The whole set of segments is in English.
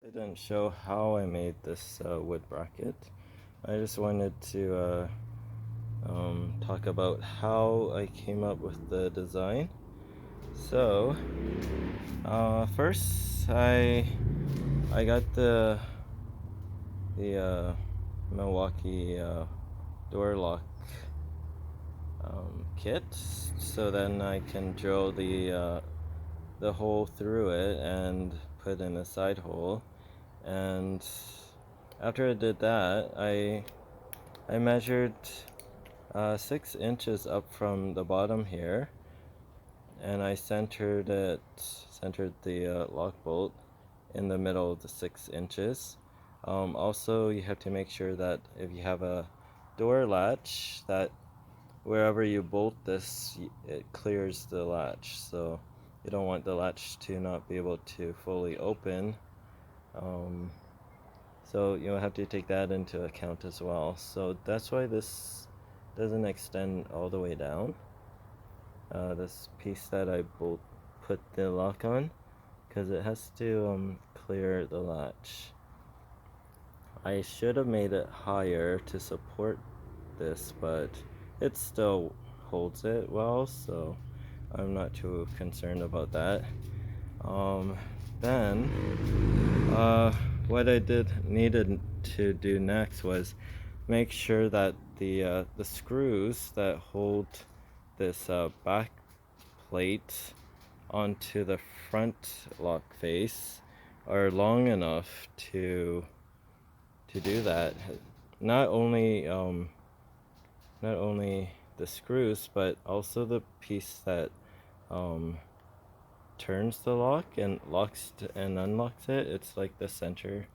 I didn't show how I made this wood bracket. I just wanted to talk about how I came up with the design. So, first I got the Milwaukee door lock kit, so then I can drill the hole through it and put in a side hole. And after I did that, I measured 6 inches up from the bottom here, and I centered the lock bolt in the middle of the 6 inches. Also, you have to make sure that if you have a door latch, that wherever you bolt this, it clears the latch. So you don't want the latch to not be able to fully open. So you'll have to take that into account as well. So that's why this doesn't extend all the way down. This piece that I put the lock on, because it has to clear the latch. I should have made it higher to support this, but it still holds it well, so I'm not too concerned about that. Then what I needed to do next was make sure that the screws that hold this back plate onto the front lock face are long enough to do that. Not only the screws, but also the piece that turns the lock and locks and unlocks it. It's like the center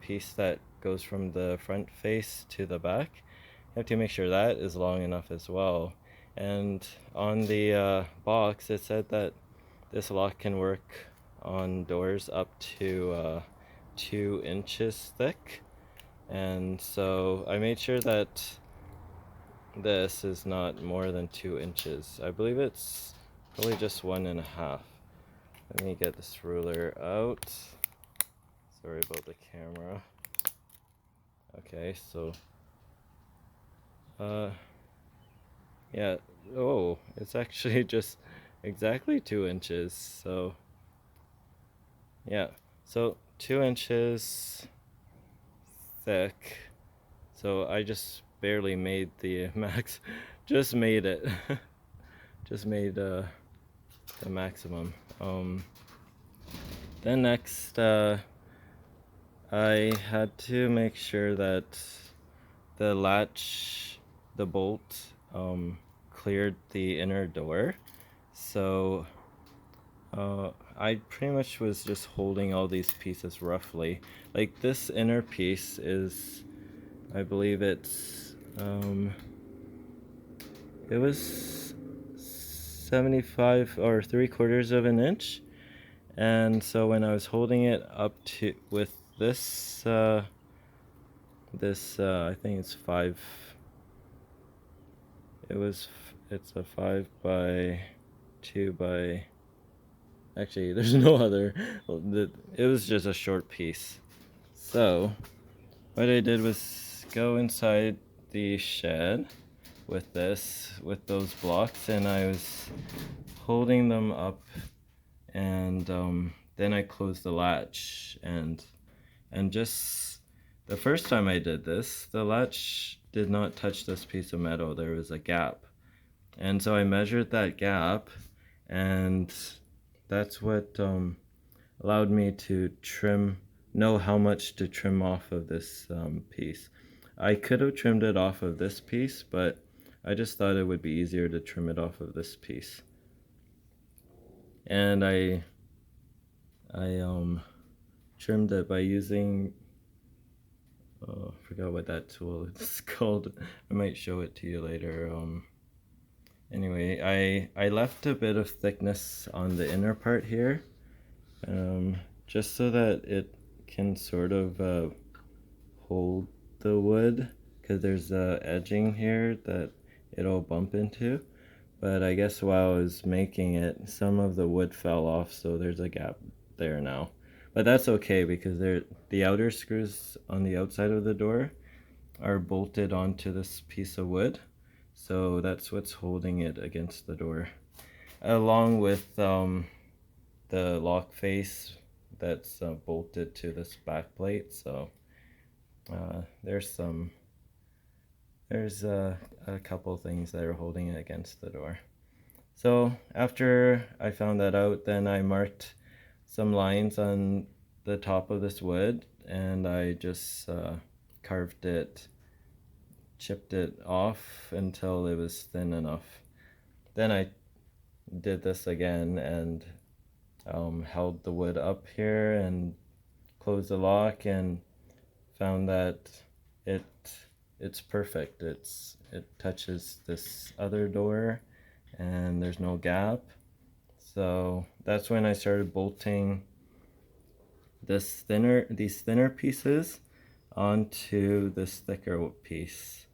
piece that goes from the front face to the back. You have to make sure that is long enough as well. And on the box, it said that this lock can work on doors up to 2 inches thick. And so I made sure that this is not more than 2 inches. I believe it's probably just 1.5. Let me get this ruler out. Sorry about the camera. Okay, so yeah, oh, it's actually just exactly 2 inches. So yeah, so 2 inches thick. So I just barely made the max, just made it. Just made the maximum. Then next I had to make sure that the latch, the bolt, cleared the inner door. So I pretty much was just holding all these pieces roughly. Like this inner piece is, I believe it's it was 75 or 3/4 of an inch. And so when I was holding it up to with this I think it's 5, it's a 5x2 by, actually there's no other, it was just a short piece. So what I did was go inside the shed with those blocks, and I was holding them up, and then I closed the latch, and just the first time I did this, the latch did not touch this piece of metal. There was a gap, and so I measured that gap, and that's what allowed me to know how much to trim off of this piece. I could have trimmed it off of this piece, but I just thought it would be easier to trim it off of this piece. And I trimmed it by using, I forgot what that tool is called. I might show it to you later. Anyway, I left a bit of thickness on the inner part here, just so that it can sort of hold the wood, because there's edging here that it'll bump into. But I guess while I was making it, some of the wood fell off, so there's a gap there now. but that's okay because the outer screws on the outside of the door are bolted onto this piece of wood, so that's what's holding it against the door, along with the lock face that's bolted to this back plate. So there's a couple things that are holding it against the door. So after I found that out, then I marked some lines on the top of this wood, and I just carved it, chipped it off until it was thin enough. Then I did this again and held the wood up here and closed the lock, and found that it's perfect. It touches this other door and there's no gap. So that's when I started bolting these thinner pieces onto this thicker piece.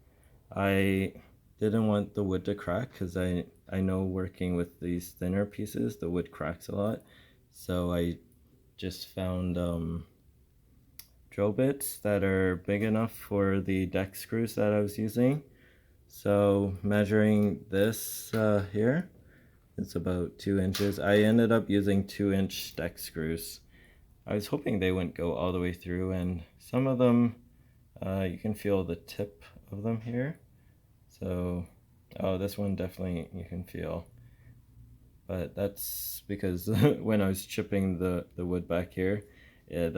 I didn't want the wood to crack because I know working with these thinner pieces the wood cracks a lot. So I just found drill bits that are big enough for the deck screws that I was using. So measuring this here, it's about 2 inches. I ended up using 2-inch deck screws. I was hoping they wouldn't go all the way through, and some of them you can feel the tip of them here. So this one definitely you can feel, but that's because when I was chipping the wood back here, it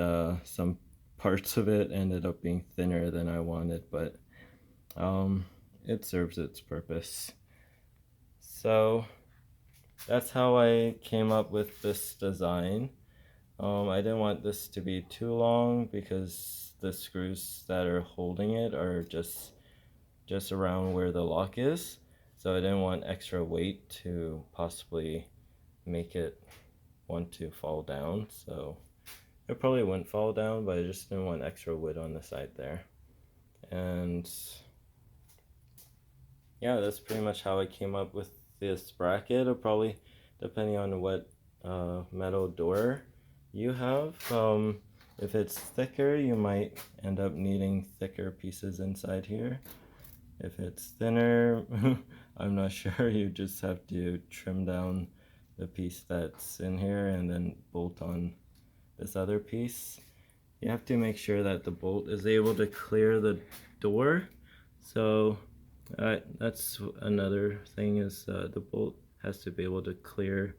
some parts of it ended up being thinner than I wanted, but it serves its purpose. So that's how I came up with this design. I didn't want this to be too long because the screws that are holding it are just around where the lock is, so I didn't want extra weight to possibly make it want to fall down. So it probably wouldn't fall down, but I just didn't want extra wood on the side there. And yeah, that's pretty much how I came up with this bracket. It'll probably, depending on what metal door you have, if it's thicker, you might end up needing thicker pieces inside here. If it's thinner, I'm not sure. You just have to trim down the piece that's in here and then bolt on this other piece. You have to make sure that the bolt is able to clear the door. So that's another thing, is the bolt has to be able to clear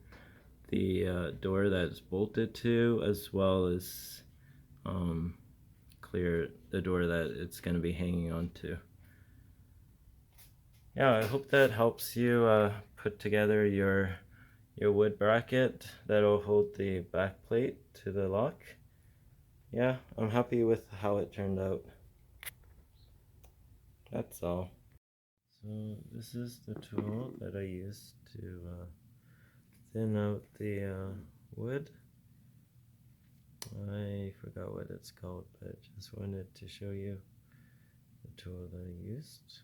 the door that it's bolted to, as well as clear the door that it's going to be hanging onto. Yeah, I hope that helps you put together your wood bracket that'll hold the back plate to the lock. Yeah, I'm happy with how it turned out. That's all. So this is the tool that I used to thin out the wood. I forgot what it's called, but just wanted to show you the tool that I used.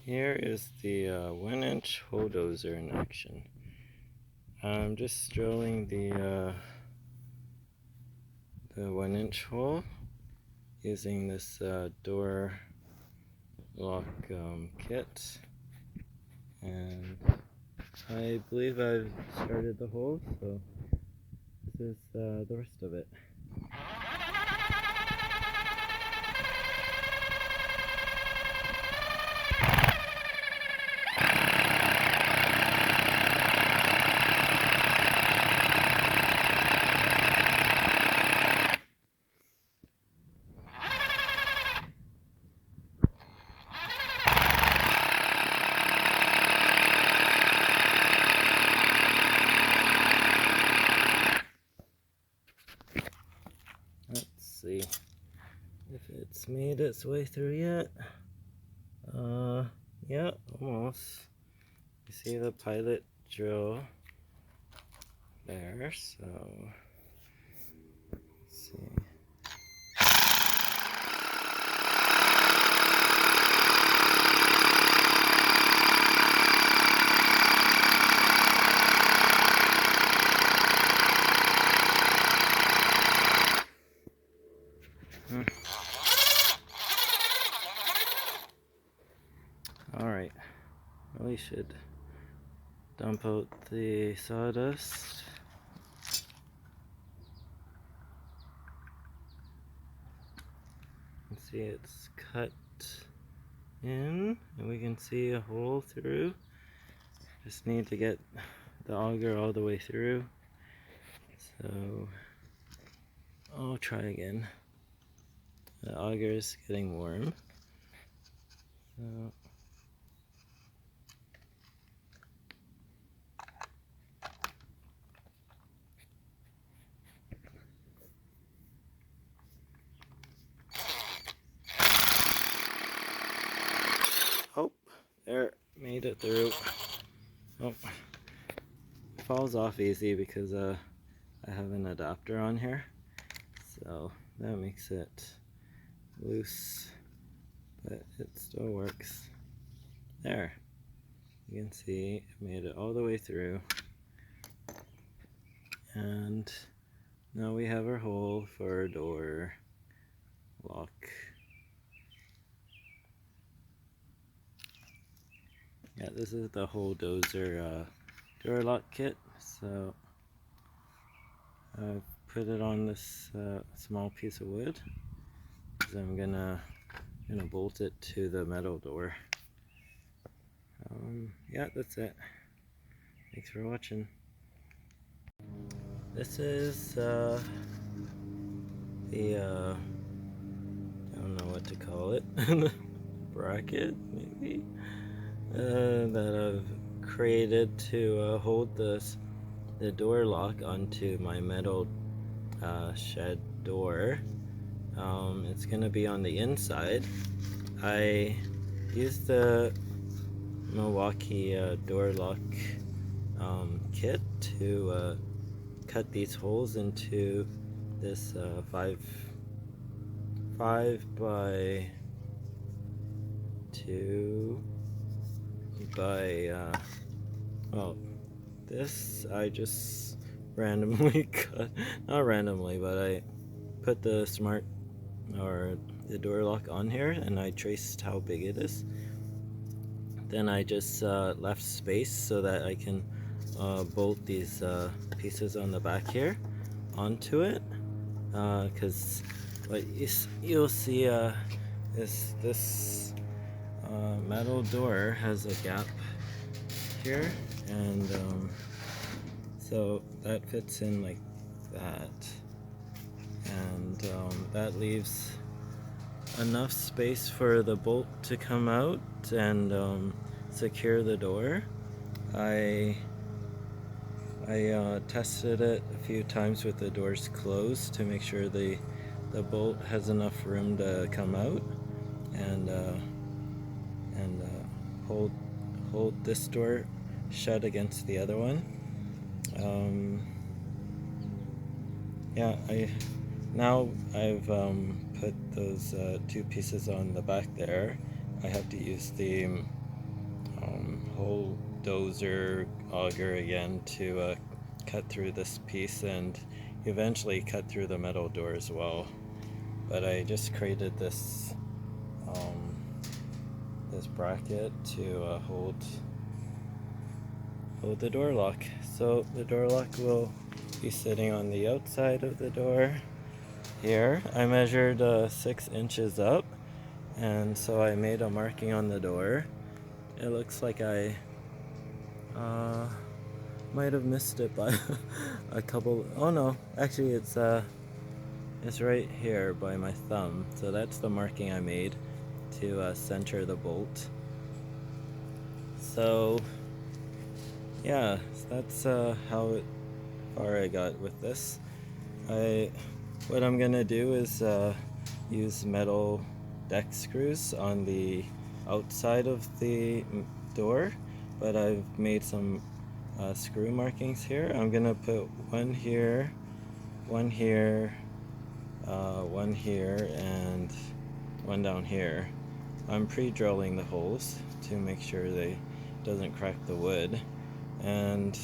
Here is the 1-inch hole dozer in action. I'm just drilling the 1-inch hole using this door lock kit, and I believe I've started the hole, so this is the rest of it. Let's see if it's made its way through yet. Yeah, almost. You see the pilot drill there, so let's see. should dump out the sawdust. You can see it's cut in, and we can see a hole through. Just need to get the auger all the way through. So I'll try again. The auger is getting warm. So oh, there, made it through. Oh, it falls off easy because I have an adapter on here, so that makes it loose, but it still works. There, you can see it made it all the way through, and now we have our hole for our door lock. Yeah, this is the Hole Dozer door lock kit. So I've put it on this small piece of wood because I'm gonna bolt it to the metal door. Yeah, that's it. Thanks for watching. This is the I don't know what to call it, bracket maybe, that I've created to hold the door lock onto my metal shed door. It's gonna be on the inside. I used the Milwaukee door lock kit to cut these holes into this 5 by 2 by well, this I just randomly cut, not randomly, but I put the door lock on here and I traced how big it is. Then I just left space so that I can bolt these pieces on the back here onto it, because what you'll see is this metal door has a gap here, and so that fits in like that, and that leaves enough space for the bolt to come out and secure the door. I tested it a few times with the doors closed to make sure the bolt has enough room to come out and hold this door shut against the other one. Yeah, now I've put those 2 pieces on the back there. I have to use the Hole Dozer auger again to cut through this piece and eventually cut through the metal door as well. But I just created this this bracket to hold the door lock. So the door lock will be sitting on the outside of the door here. I measured 6 inches up, and so I made a marking on the door. It looks like I might have missed it by a couple. Oh no, actually it's right here by my thumb. So that's the marking I made to center the bolt. So yeah, that's how far I got with this. What I'm gonna do is use metal deck screws on the outside of the door, but I've made some screw markings here. I'm gonna put one here, one here, one here, and one down here. I'm pre-drilling the holes to make sure they doesn't crack the wood. And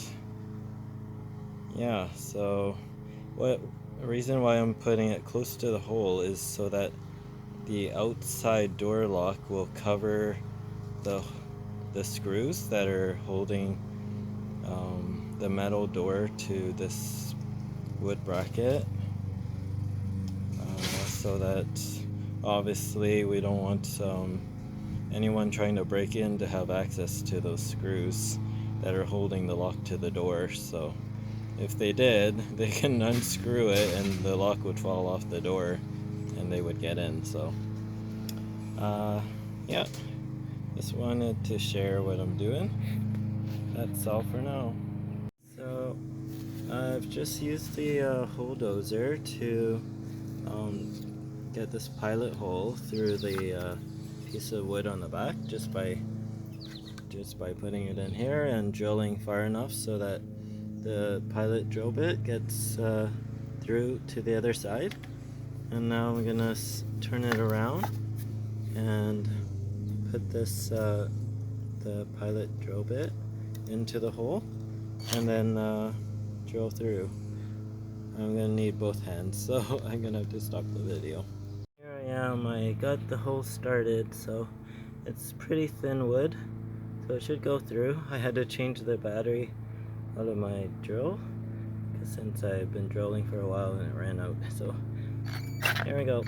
yeah, so the reason why I'm putting it close to the hole is so that the outside door lock will cover the the screws that are holding the metal door to this wood bracket, so that obviously we don't want anyone trying to break in to have access to those screws that are holding the lock to the door. So if they did, they can unscrew it and the lock would fall off the door and they would get in. So yeah, just wanted to share what I'm doing. That's all for now. So I've just used the hole dozer to get this pilot hole through the piece of wood on the back just by putting it in here and drilling far enough so that the pilot drill bit gets through to the other side. And now I'm gonna turn it around and put this the pilot drill bit into the hole and then drill through. I'm gonna need both hands, so I'm gonna have to stop the video. Here I am, I got the hole started, so it's pretty thin wood, so it should go through. I had to change the battery out of my drill, because since I've been drilling for a while and it ran out, so here we go.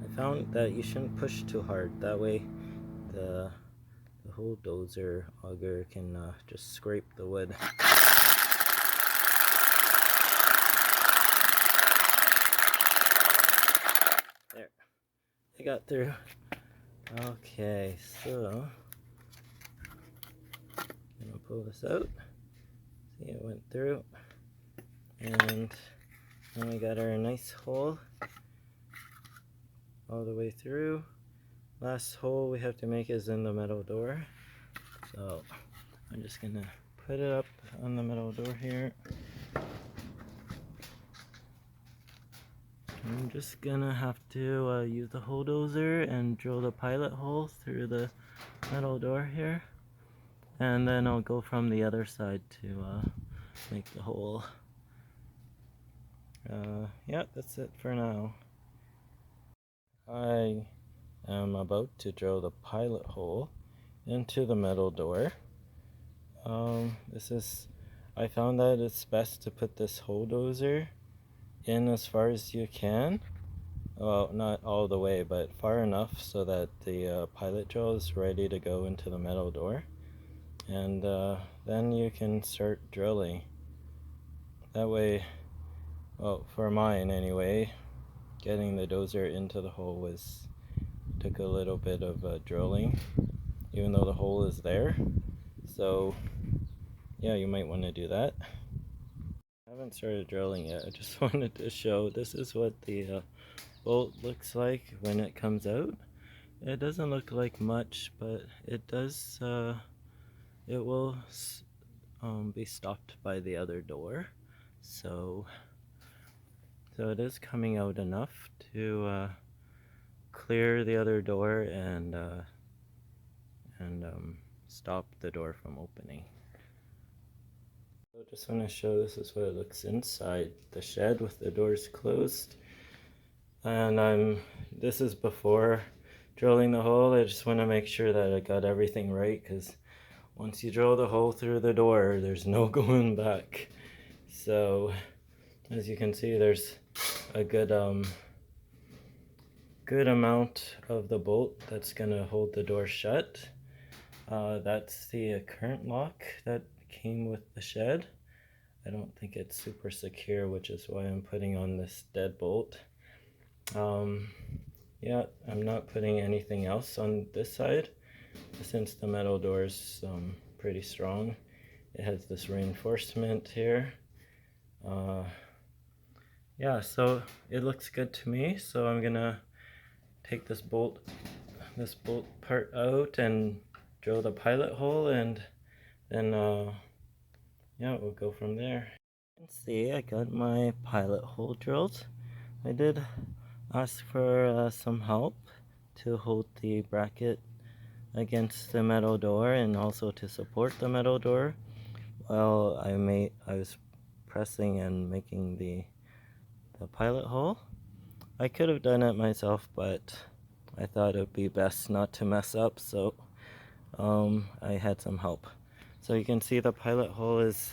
I found that you shouldn't push too hard, that way the hole dozer auger can just scrape the wood. There, I got through. Okay, so I'm gonna pull this out. See, it went through, and then we got our nice hole all the way through. Last hole we have to make is in the metal door, so I'm just gonna put it up on the metal door here. I'm just gonna have to use the hole dozer and drill the pilot hole through the metal door here, and then I'll go from the other side to make the hole. Yeah, that's it for now. I am about to drill the pilot hole into the metal door. I found that it's best to put this hole dozer in as far as you can. Well, not all the way, but far enough so that the pilot drill is ready to go into the metal door. And then you can start drilling. That way, well, for mine anyway, getting the dozer into the hole took a little bit of drilling, even though the hole is there. So yeah, you might want to do that. I haven't started drilling yet. I just wanted to show this is what the bolt looks like when it comes out. It doesn't look like much, but it does. It will be stopped by the other door, so it is coming out enough to clear the other door and stop the door from opening. So just want to show this is what it looks inside the shed with the doors closed. And this is before drilling the hole. I just want to make sure that I got everything right, because once you drill the hole through the door, there's no going back. So as you can see, there's a good amount of the bolt that's gonna hold the door shut. That's the current lock that came with the shed. I don't think it's super secure, which is why I'm putting on this deadbolt. Yeah, I'm not putting anything else on this side since the metal door is pretty strong. It has this reinforcement here. Yeah, so it looks good to me, so I'm gonna take this bolt part out and drill the pilot hole, and then yeah, we'll go from there. You can see I got my pilot hole drilled. I did ask for some help to hold the bracket against the metal door and also to support the metal door while I was pressing and making the pilot hole. I could have done it myself, but I thought it would be best not to mess up, so I had some help. So you can see the pilot hole is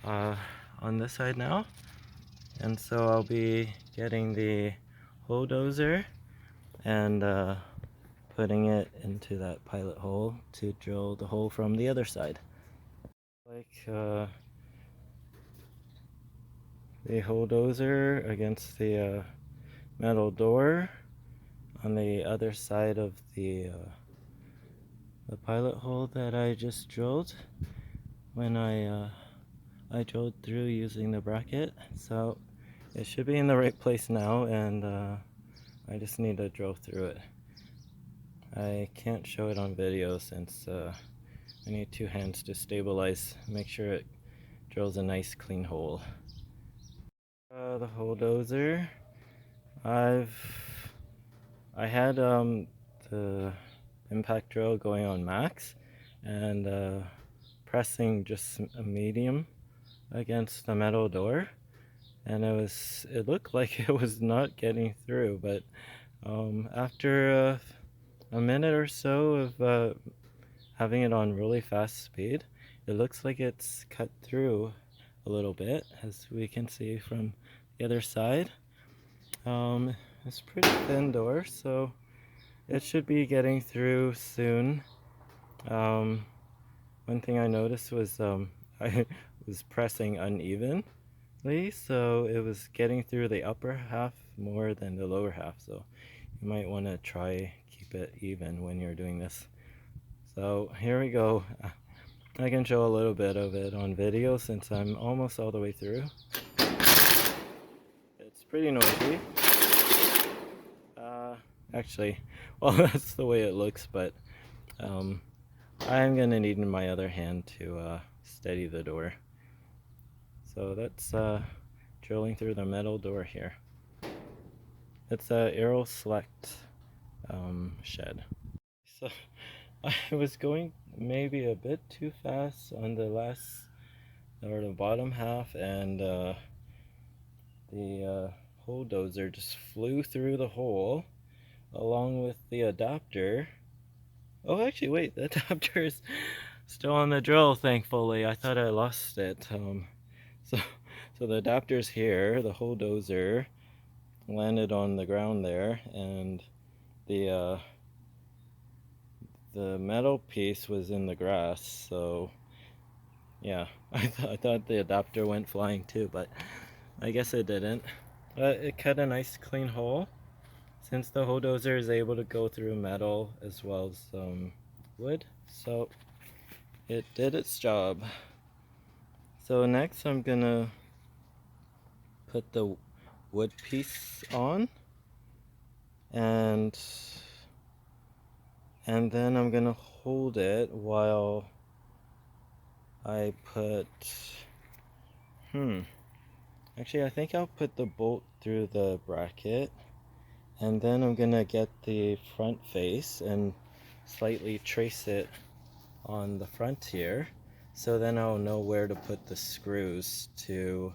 on this side now, and so I'll be getting the hole dozer and putting it into that pilot hole to drill the hole from the other side. The hole dozer against the metal door on the other side of the pilot hole that I just drilled when I drilled through using the bracket. So it should be in the right place now, and I just need to drill through it. I can't show it on video since I need two hands to stabilize, make sure it drills a nice clean hole. The hole dozer, I had the impact drill going on max and pressing just a medium against the metal door, and it looked like it was not getting through, but after a minute or so of having it on really fast speed, it looks like it's cut through a little bit, as we can see from the other side. It's a pretty thin door, so it should be getting through soon. One thing I noticed was I was pressing unevenly, so it was getting through the upper half more than the lower half, so you might want to try keep it even when you're doing this. So here we go. I can show a little bit of it on video since I'm almost all the way through. It's pretty noisy. Actually, well, that's the way it looks, but I'm gonna need my other hand to steady the door. So that's drilling through the metal door here. It's a Aero Select shed. So I was going maybe a bit too fast on the the bottom half, and the hole dozer just flew through the hole along with the adapter. Oh, actually, wait, the adapter is still on the drill, thankfully. I thought I lost it. So the adapter's here, the hole dozer landed on the ground there, and the metal piece was in the grass, so yeah, I thought the adapter went flying too, but I guess it didn't. But it cut a nice clean hole. Since the hole dozer is able to go through metal as well as wood, so it did its job. So next I'm gonna put the wood piece on, and then I'm gonna hold it while I put actually I think I'll put the bolt through the bracket, and then I'm gonna get the front face and slightly trace it on the front here, so then I'll know where to put the screws to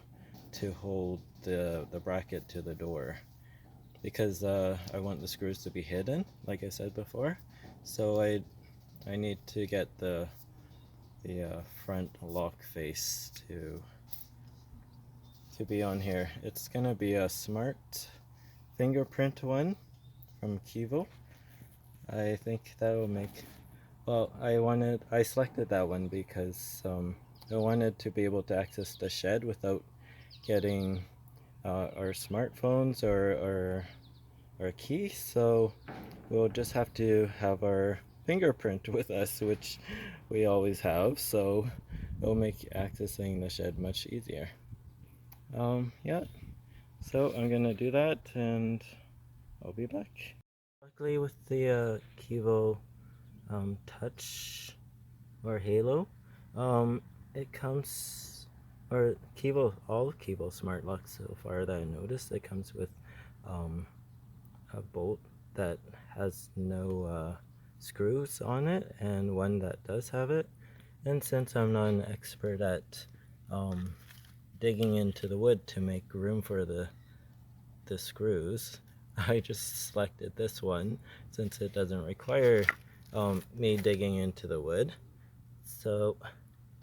hold the bracket to the door, because I want the screws to be hidden, like I said before. So I need to get the front lock face to be on here. It's gonna be a smart fingerprint one from Kivo. I think that will make, well, I selected that one because I wanted to be able to access the shed without getting our smartphones or our key, so we'll just have to have our fingerprint with us, which we always have, so it'll make accessing the shed much easier. Yeah, so I'm gonna do that and I'll be back. Luckily with the Kivo Touch or Halo, it comes, or Kivo, all Kivo smart locks so far that I noticed, it comes with a bolt that has no screws on it, and one that does have it, And since I'm not an expert at digging into the wood to make room for the screws, I just selected this one since it doesn't require me digging into the wood. So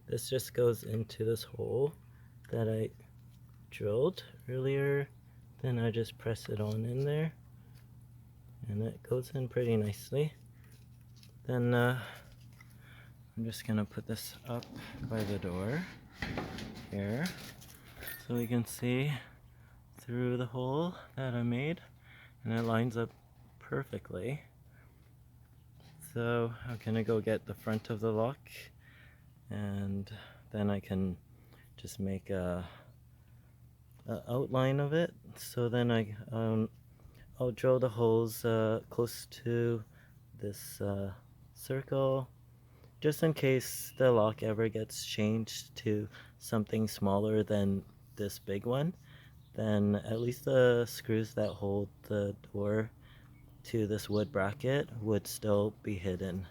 this just goes into this hole that I drilled earlier. Then I just press it on in there and it goes in pretty nicely. Then I'm just gonna put this up by the door here so we can see through the hole that I made, and it lines up perfectly. So I'm gonna go get the front of the lock, and then I can just make a outline of it. So then I'll drill the holes close to this circle, just in case the lock ever gets changed to something smaller than this big one. Then at least the screws that hold the door to this wood bracket would still be hidden,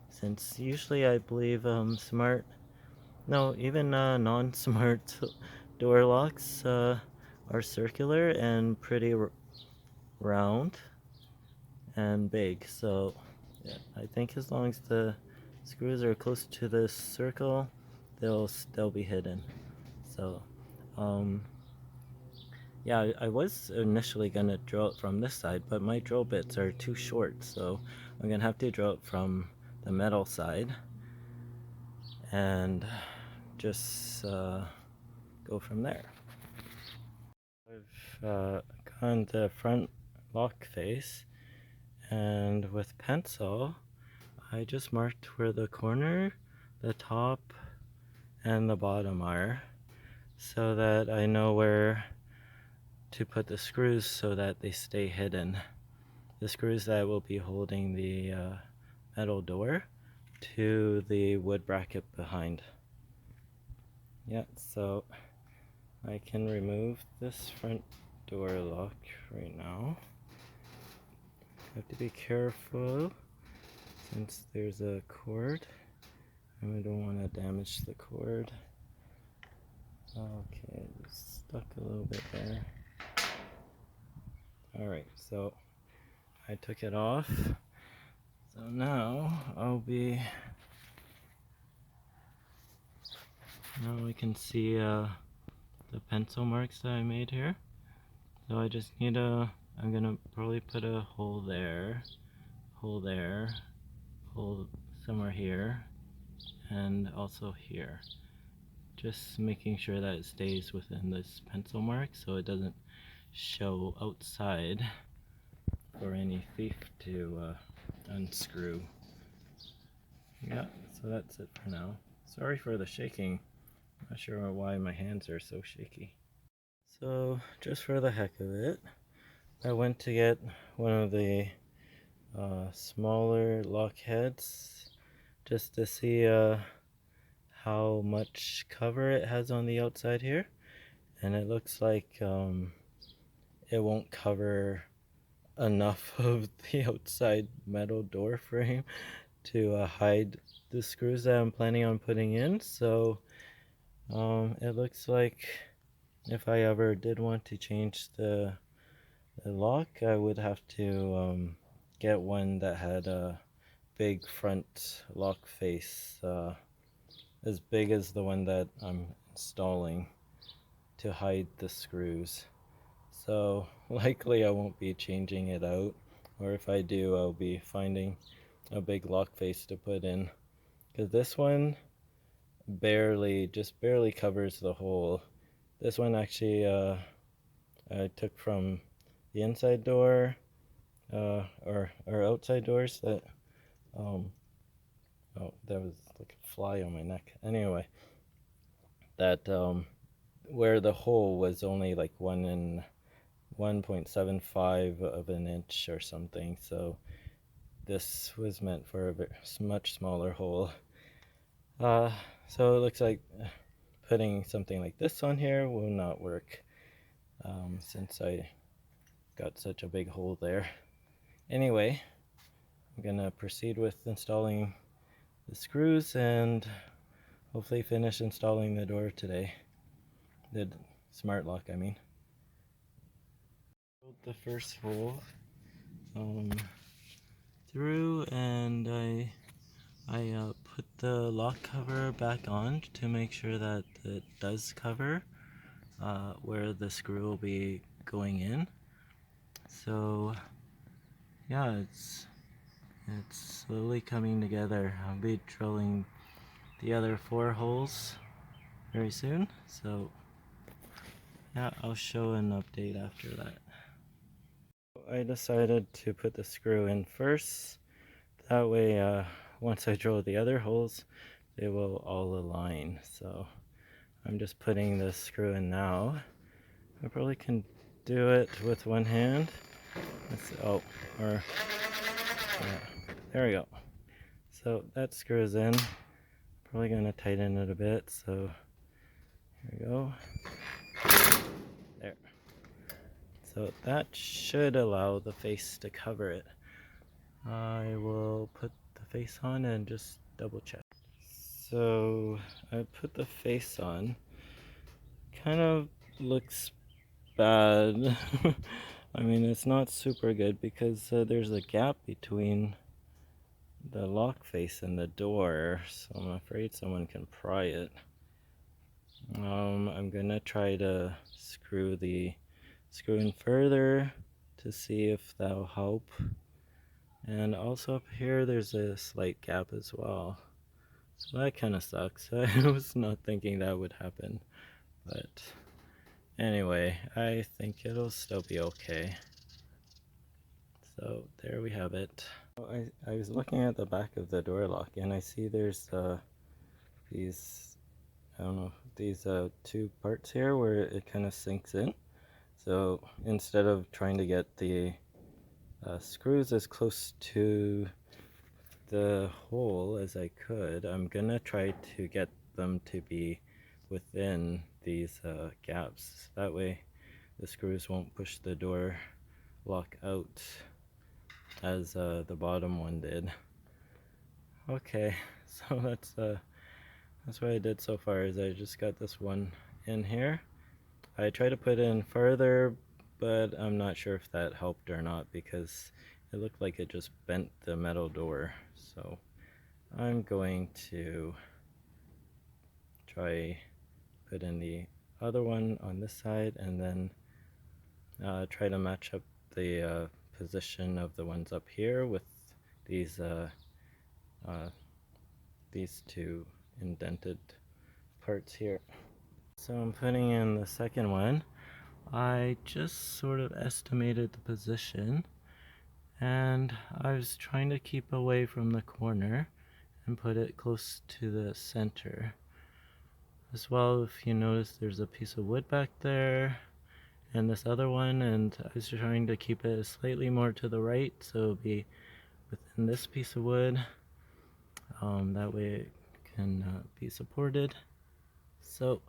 since usually I believe even non-smart door locks are circular and pretty round and big. So yeah, I think as long as the screws are close to this circle, they'll still be hidden. So yeah, I was initially gonna drill it from this side, but my drill bits are too short, so I'm gonna have to drill it from the metal side and just go from there. I've gone the front lock face, and with pencil I just marked where the corner, the top, and the bottom are, so that I know where to put the screws so that they stay hidden. The screws that will be holding the metal door to the wood bracket behind. Yeah, so I can remove this front door lock right now. Have to be careful since there's a cord and we don't want to damage the cord. Okay, just stuck a little bit there. Alright, so I took it off. So now now we can see the pencil marks that I made here. So I just need I'm gonna probably put a hole there, hole somewhere here, and also here. Just making sure that it stays within this pencil mark so it doesn't show outside for any thief to unscrew. Yeah, so that's it for now. Sorry for the shaking. Not sure why my hands are so shaky. So just for the heck of it, I went to get one of the smaller lock heads just to see how much cover it has on the outside here, and it looks like it won't cover enough of the outside metal door frame to hide the screws that I'm planning on putting in. So it looks like if I ever did want to change the lock, I would have to get one that had a big front lock face as big as the one that I'm installing to hide the screws. So likely I won't be changing it out, or if I do, I'll be finding a big lock face to put in, because this one just barely covers the hole. This one actually I took from the inside door or outside doors that oh, that was like a fly on my neck. Anyway, that where the hole was only like 1.75 of an inch or something, so this was meant for a much smaller hole. So it looks like putting something like this on here will not work since I got such a big hole there. Anyway, I'm gonna proceed with installing the screws, and hopefully finish installing the door today. The smart lock, I mean. The first hole through, and I put the lock cover back on to make sure that it does cover where the screw will be going in. So yeah, it's slowly coming together. I'll be drilling the other 4 holes very soon, so yeah, I'll show an update after that. I decided to put the screw in first. That way, once I drill the other holes, they will all align. So I'm just putting the screw in now. I probably can do it with one hand. Yeah, there we go. So that screws in. Probably gonna tighten it a bit. So here we go. There. So that should allow the face to cover it. I will put the face on and just double check. So I put the face on. Kind of looks bad. I mean, it's not super good because there's a gap between the lock face and the door, so I'm afraid someone can pry it. I'm gonna try to screw in further to see if that'll help. And also up here there's a slight gap as well, so that kind of sucks. I was not thinking that would happen, but anyway, I think it'll still be okay. So there we have it. I was looking at the back of the door lock and I see there's these, I don't know, these 2 parts here where it kind of sinks in. So instead of trying to get the screws as close to the hole as I could, I'm gonna try to get them to be within these gaps. That way the screws won't push the door lock out as the bottom one did. Okay, so that's what I did so far, is I just got this one in here. I tried to put in further, but I'm not sure if that helped or not because it looked like it just bent the metal door. So I'm going to try put in the other one on this side and then try to match up the position of the ones up here with these 2 indented parts here. So I'm putting in the second one. I just sort of estimated the position and I was trying to keep away from the corner and put it close to the center. As well, if you notice, there's a piece of wood back there and this other one, and I was trying to keep it slightly more to the right so it'll be within this piece of wood. That way it can be supported. So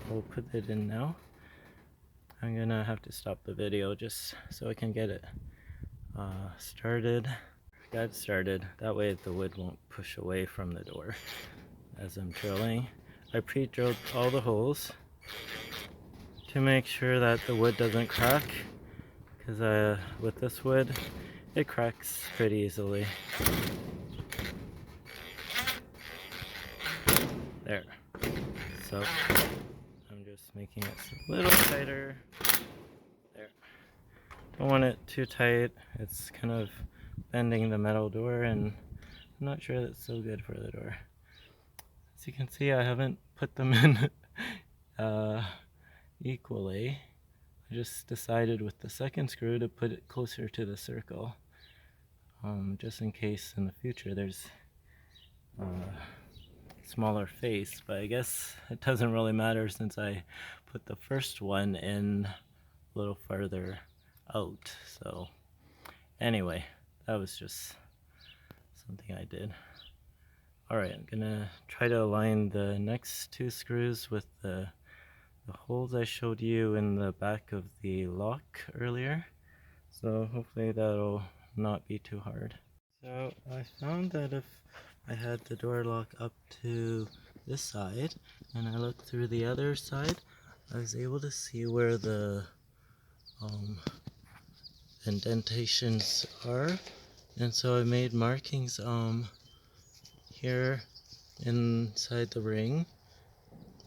I'll put it in now. I'm gonna have to stop the video just so I can get it started. Got it started. That way the wood won't push away from the door as I'm drilling. I pre-drilled all the holes to make sure that the wood doesn't crack, because with this wood it cracks pretty easily. There. So I'm just making it a little tighter. There. Don't want it too tight. It's kind of bending the metal door and I'm not sure that's so good for the door. As you can see, I haven't put them in equally. I just decided with the second screw to put it closer to the circle, just in case in the future there's smaller face, but I guess it doesn't really matter since I put the first one in a little farther out. So anyway, that was just something I did. Alright, I'm gonna try to align the next 2 screws with the holes I showed you in the back of the lock earlier. So hopefully that'll not be too hard. So I found that if I had the door lock up to this side and I looked through the other side, I was able to see where the indentations are, and so I made markings here inside the ring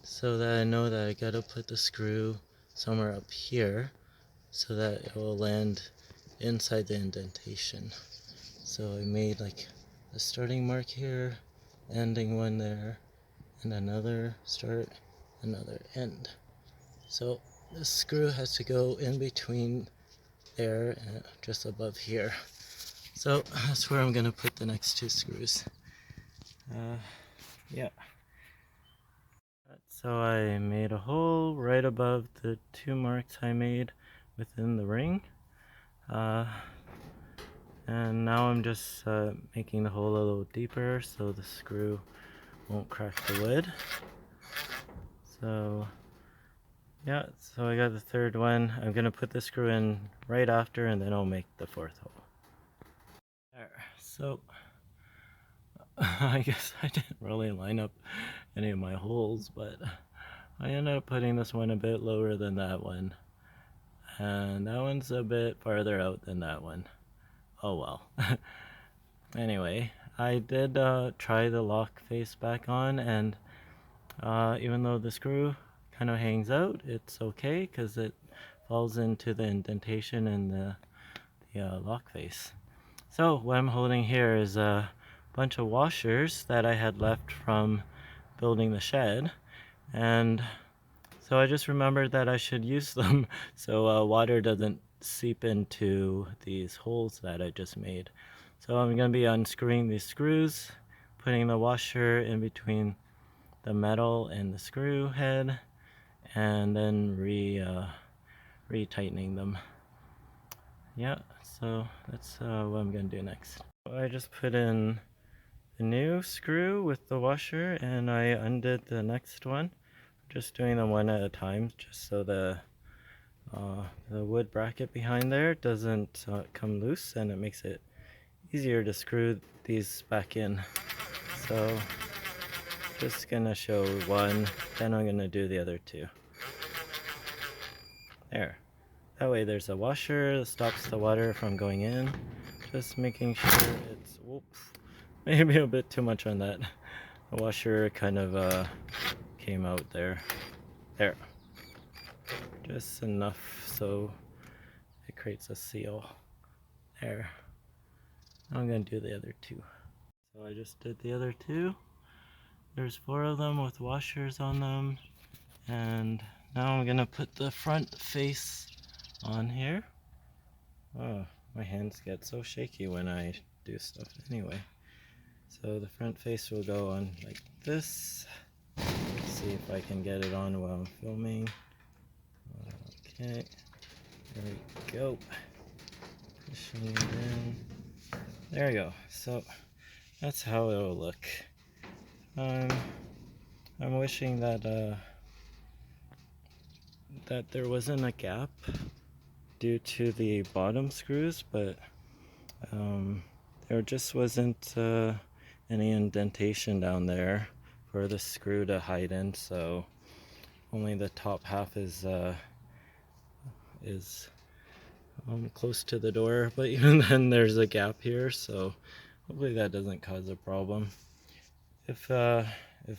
so that I know that I gotta put the screw somewhere up here so that it will land inside the indentation. So I made like a starting mark here, ending one there, and another start, another end. So the screw has to go in between there and just above here. So that's where I'm gonna put the next two screws. Yeah. So I made a hole right above the two marks I made within the ring. And now I'm just making the hole a little deeper so the screw won't crack the wood. So yeah, so I got the third one. I'm gonna put the screw in right after and then I'll make the fourth hole. There, so I guess I didn't really line up any of my holes, but I ended up putting this one a bit lower than that one. And that one's a bit farther out than that one. Oh well. Anyway, I did try the lock face back on, and even though the screw kind of hangs out, it's okay because it falls into the indentation in the lock face. So what I'm holding here is a bunch of washers that I had left from building the shed, and so I just remembered that I should use them so water doesn't seep into these holes that I just made. So I'm going to be unscrewing these screws, putting the washer in between the metal and the screw head, and then re-tightening them. Yeah, so that's what I'm going to do next. I just put in the new screw with the washer and I undid the next one. Just doing them one at a time just so the wood bracket behind there doesn't come loose, and it makes it easier to screw these back in. So just gonna show one, then I'm gonna do the other two. There. That way there's a washer that stops the water from going in. Just making sure it's, whoops, maybe a bit too much on that. The washer kind of came out there. There. Just enough so it creates a seal. There. Now I'm going to do the other two. So I just did the other two. There's 4 of them with washers on them. And now I'm going to put the front face on here. Oh, my hands get so shaky when I do stuff anyway. So the front face will go on like this. Let's see if I can get it on while I'm filming. Okay, there we go. Pushing it in. There we go. So that's how it'll look. I'm wishing that that there wasn't a gap due to the bottom screws, but there just wasn't any indentation down there for the screw to hide in, so only the top half is close to the door, but even then there's a gap here, so hopefully that doesn't cause a problem. If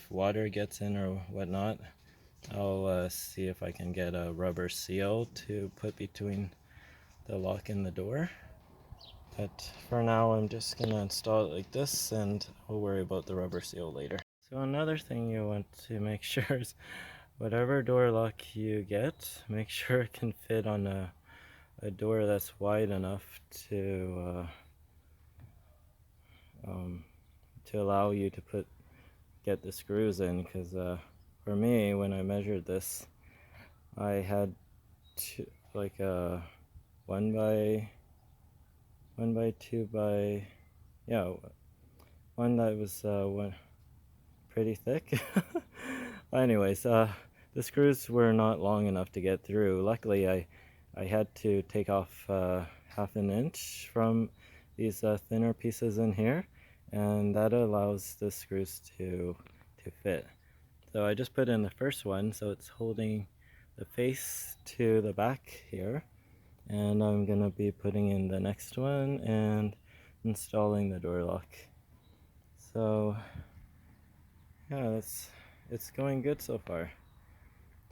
water gets in or whatnot, I'll see if I can get a rubber seal to put between the lock and the door. But for now I'm just gonna install it like this, and we'll worry about the rubber seal later. So another thing you want to make sure is whatever door lock you get, make sure it can fit on a door that's wide enough to allow you to get the screws in, because for me, when I measured this, I had like a 1 by 2 by, yeah, one that was pretty thick. Anyways, the screws were not long enough to get through. Luckily I had to take off half an inch from these thinner pieces in here, and that allows the screws to fit. So I just put in the first one, so it's holding the face to the back here. And I'm gonna be putting in the next one and installing the door lock. So yeah, it's going good so far.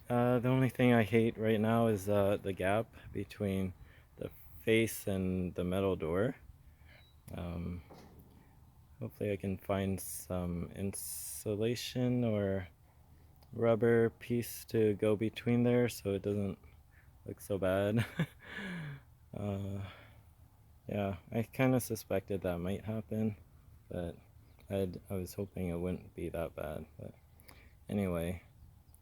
The only thing I hate right now is the gap between the face and the metal door. Hopefully I can find some insulation or rubber piece to go between there so it doesn't look so bad. Yeah, I kind of suspected that might happen, but I was hoping it wouldn't be that bad. But anyway,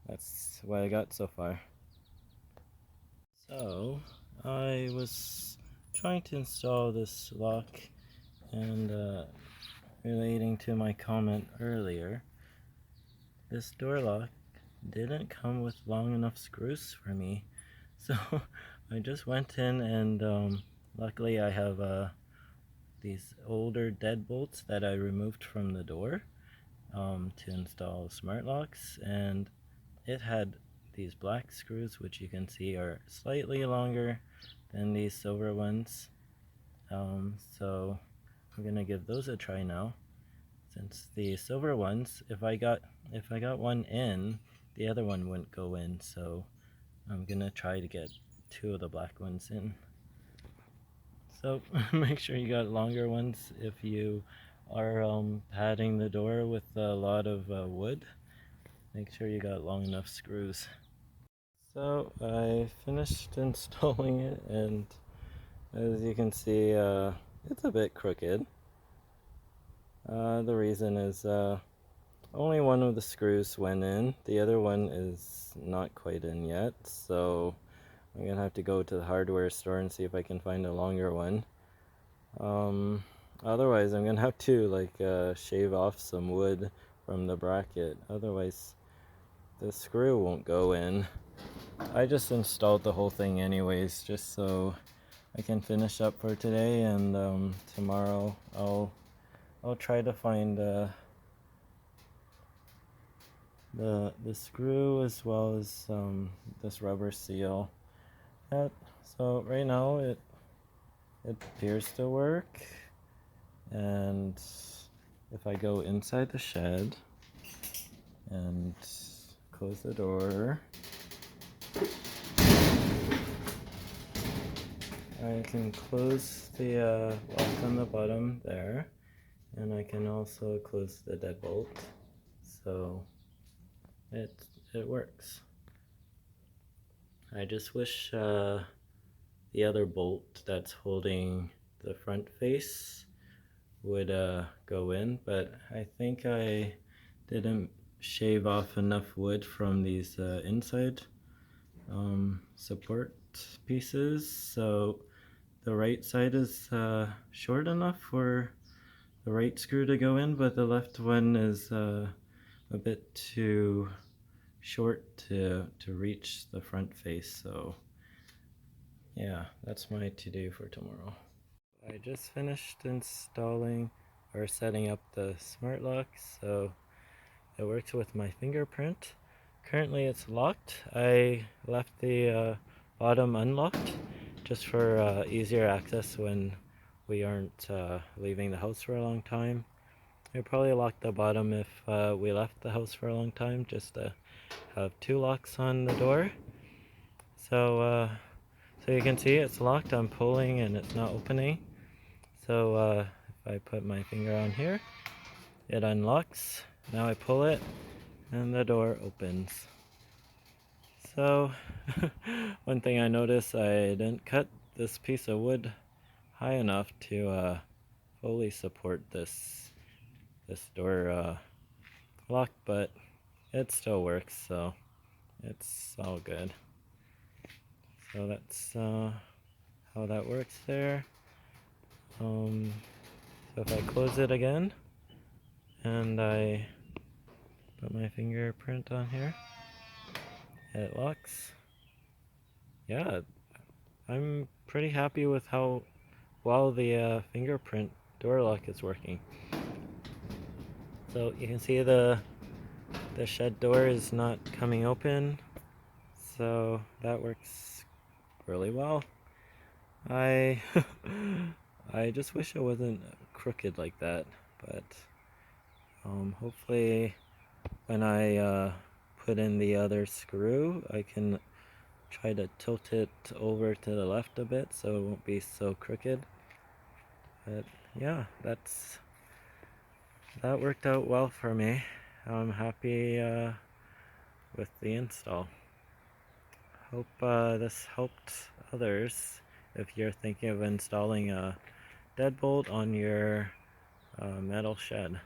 that's what I got so far. So I was trying to install this lock, and relating to my comment earlier, this door lock didn't come with long enough screws for me. So I just went in and luckily I have these older deadbolts that I removed from the door to install smart locks, and it had these black screws, which you can see are slightly longer than these silver ones. So I'm gonna give those a try now. Since the silver ones, if I got one in, the other one wouldn't go in, so I'm gonna try to get two of the black ones in. So make sure you got longer ones if you are padding the door with a lot of wood. Make sure you got long enough screws. So I finished installing it, and as you can see, it's a bit crooked. The reason is only one of the screws went in. The other one is not quite in yet, so I'm gonna have to go to the hardware store and see if I can find a longer one. Otherwise I'm gonna have to like shave off some wood from the bracket. Otherwise the screw won't go in. I just installed the whole thing anyways, just so I can finish up for today, and tomorrow I'll try to find the screw as well as this rubber seal. So right now it appears to work, and if I go inside the shed and close the door, I can close the lock on the bottom there, and I can also close the deadbolt, so it works. I just wish the other bolt that's holding the front face would go in, but I think I didn't shave off enough wood from these inside support pieces, so the right side is short enough for the right screw to go in, but the left one is a bit too short to reach the front face. So yeah, that's my to-do for tomorrow. I just finished installing or setting up the smart lock, so it works with my fingerprint. Currently it's locked. I left the bottom unlocked just for easier access when we aren't leaving the house for a long time. I'd probably lock the bottom if we left the house for a long time, just to have two locks on the door. So so you can see it's locked. I'm pulling and it's not opening. So if I put my finger on here, it unlocks. Now I pull it and the door opens. So one thing I noticed, I didn't cut this piece of wood high enough to fully support this door lock, but it still works, so it's all good. So that's how that works there. So if I close it again and I put my fingerprint on here, it locks. Yeah, I'm pretty happy with how well the fingerprint door lock is working. So you can see the the shed door is not coming open, so that works really well. I I just wish it wasn't crooked like that, but hopefully when I put in the other screw, I can try to tilt it over to the left a bit so it won't be so crooked. But yeah, that worked out well for me. I'm happy with the install. Hope this helped others if you're thinking of installing a deadbolt on your metal shed.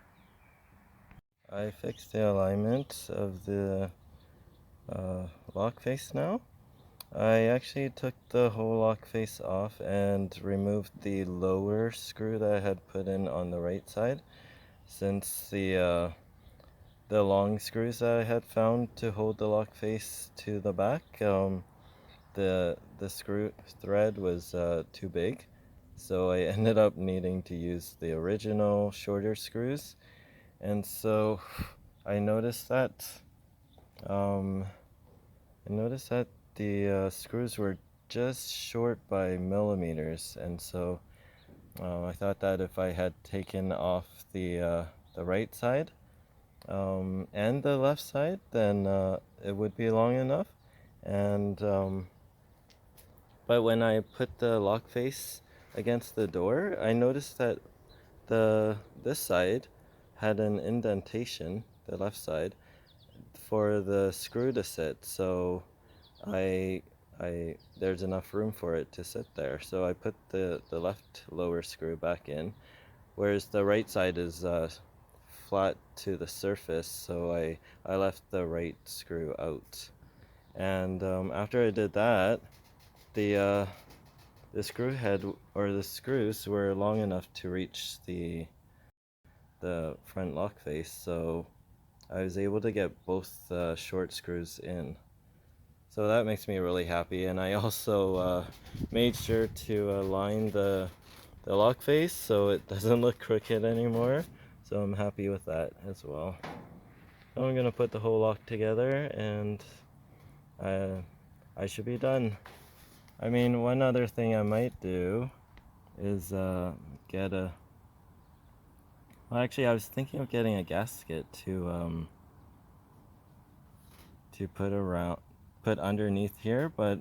I fixed the alignment of the lock face now. I actually took the whole lock face off and removed the lower screw that I had put in on the right side, since the long screws that I had found to hold the lock face to the back, the screw thread was too big, so I ended up needing to use the original shorter screws. And so I noticed that the screws were just short by millimeters, and so I thought that if I had taken off the right side and the left side, then it would be long enough. And but when I put the lock face against the door, I noticed that this side had an indentation, the left side, for the screw to sit. So I there's enough room for it to sit there. So I put the left lower screw back in, whereas the right side is flat to the surface, so I left the right screw out. And after I did that, the screw head, or the screws, were long enough to reach the front lock face, so I was able to get both short screws in. So that makes me really happy, and I also made sure to align the lock face so it doesn't look crooked anymore, so I'm happy with that as well. Now I'm gonna put the whole lock together, and I should be done. I mean, one other thing I might do is get a... Well, actually, I was thinking of getting a gasket to put underneath here, but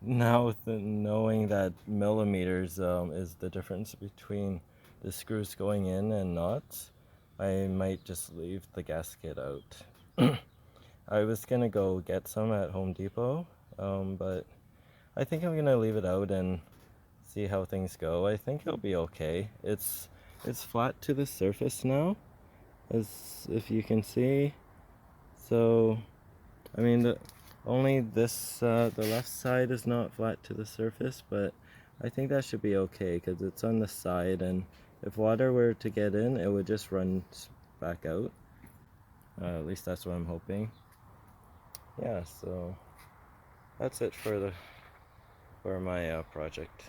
now with knowing that millimeters is the difference between the screws going in and not, I might just leave the gasket out. I was gonna go get some at Home Depot, but I think I'm gonna leave it out and see how things go. I think it'll be okay. It's flat to the surface now, as if you can see. So I mean, only this the left side is not flat to the surface, but I think that should be okay because it's on the side, and if water were to get in, it would just run back out. At least that's what I'm hoping. Yeah, so that's it for my project.